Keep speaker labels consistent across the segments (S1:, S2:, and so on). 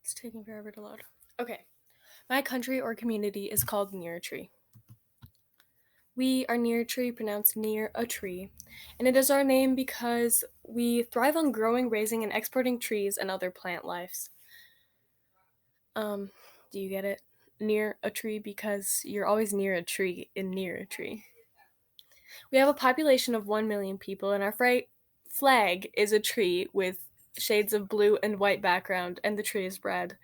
S1: It's taking forever to load. Okay. My country or community is called Near a Tree. We are near a tree, pronounced near a tree, and it is our name because we thrive on growing, raising, and exporting trees and other plant lives. Um, do you get it? Near a tree because you're always near a tree in near a tree. We have a population of 1 million people, and our flag is a tree with shades of blue and white background, and the tree is red.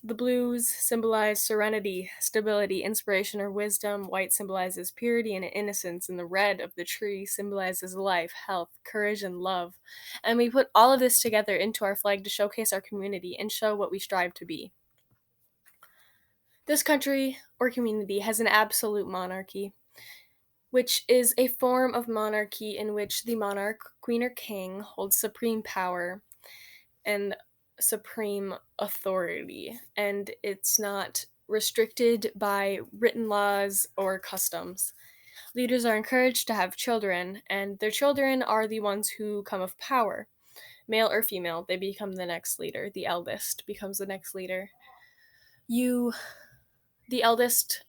S1: The blues symbolize serenity, stability, inspiration, or wisdom. White symbolizes purity and innocence, and the red of the tree symbolizes life, health, courage, and love. And we put all of this together into our flag to showcase our community and show what we strive to be. This country or community has an absolute monarchy, which is a form of monarchy in which the monarch, queen, or king holds supreme power and supreme authority, and it's not restricted by written laws or customs. Leaders are encouraged to have children, and their children are the ones who come of power. Male or female, they become the next leader. The eldest becomes the next leader. You, the eldest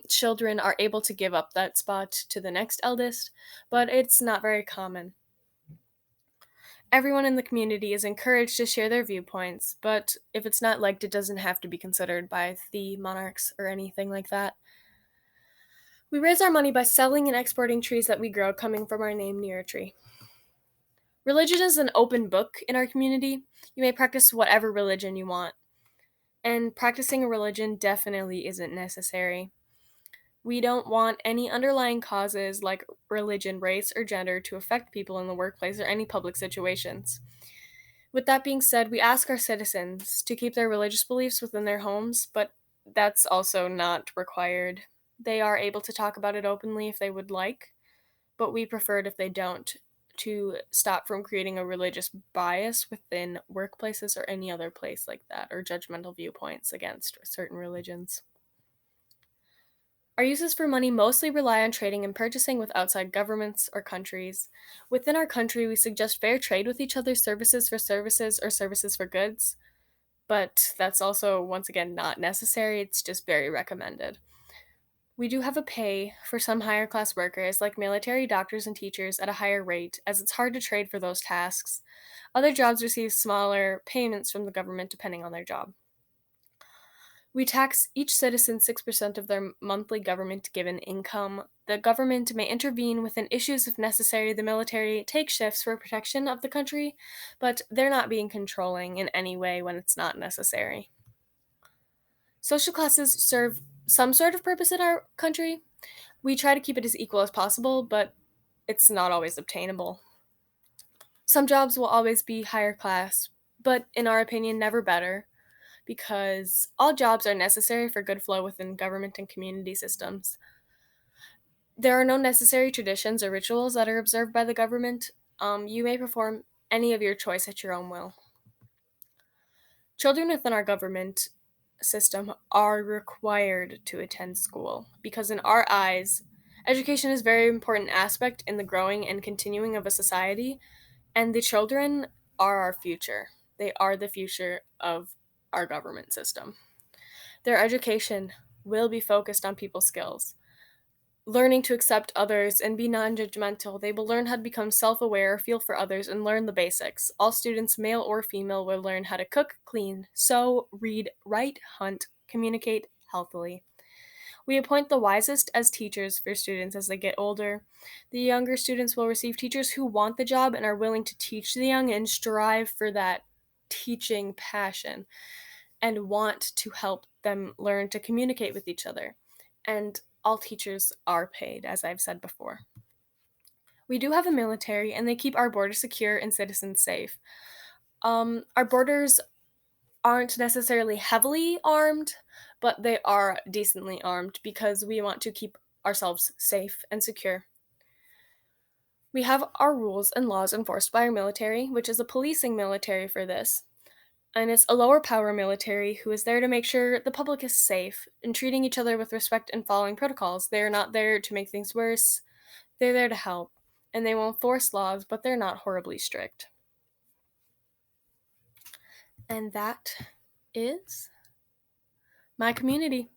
S1: children, are able to give up that spot to the next eldest, but it's not very common. Everyone in the community is encouraged to share their viewpoints, but if it's not liked, it doesn't have to be considered by the monarchs or anything like that. We raise our money by selling and exporting trees that we grow, coming from our name Near a Tree. Religion is an open book in our community. You may practice whatever religion you want, and practicing a religion definitely isn't necessary. We don't want any underlying causes like religion, race, or gender to affect people in the workplace or any public situations. With that being said, we ask our citizens to keep their religious beliefs within their homes, but that's also not required. They are able to talk about it openly if they would like, but we prefer it if they don't, to stop from creating a religious bias within workplaces or any other place like that, or judgmental viewpoints against certain religions. Our uses for money mostly rely on trading and purchasing with outside governments or countries. Within our country, we suggest fair trade with each other, services for services or services for goods, but that's also, once again, not necessary. It's just very recommended. We do have a pay for some higher class workers, like military, doctors, and teachers, at a higher rate, as it's hard to trade for those tasks. Other jobs receive smaller payments from the government depending on their job. We tax each citizen 6% of their monthly government given income. The government may intervene within issues if necessary. The military take shifts for protection of the country, but they're not being controlling in any way when it's not necessary. Social classes serve some sort of purpose in our country. We try to keep it as equal as possible, but it's not always obtainable. Some jobs will always be higher class, but in our opinion, never better, because all jobs are necessary for good flow within government and community systems. There are no necessary traditions or rituals that are observed by the government. You may perform any of your choice at your own will. Children within our government system are required to attend school because, in our eyes, education is a very important aspect in the growing and continuing of a society, and the children are our future. They are the future of our government system. Their education will be focused on people skills, learning to accept others and be non judgmental. They will learn how to become self aware, feel for others, and learn the basics. All students, male or female, will learn how to cook, clean, sew, read, write, hunt, communicate healthily. We appoint the wisest as teachers for students as they get older. The younger students will receive teachers who want the job and are willing to teach the young and strive for that teaching passion and want to help them learn to communicate with each other. And all teachers are paid, as I've said before. We do have a military, and they keep our borders secure and citizens safe. Our borders aren't necessarily heavily armed, but they are decently armed because we want to keep ourselves safe and secure. We have our rules and laws enforced by our military, which is a policing military for this. And it's a lower power military who is there to make sure the public is safe and treating each other with respect and following protocols. They are not there to make things worse, they're there to help. And they will enforce laws, but they're not horribly strict. And that is my community.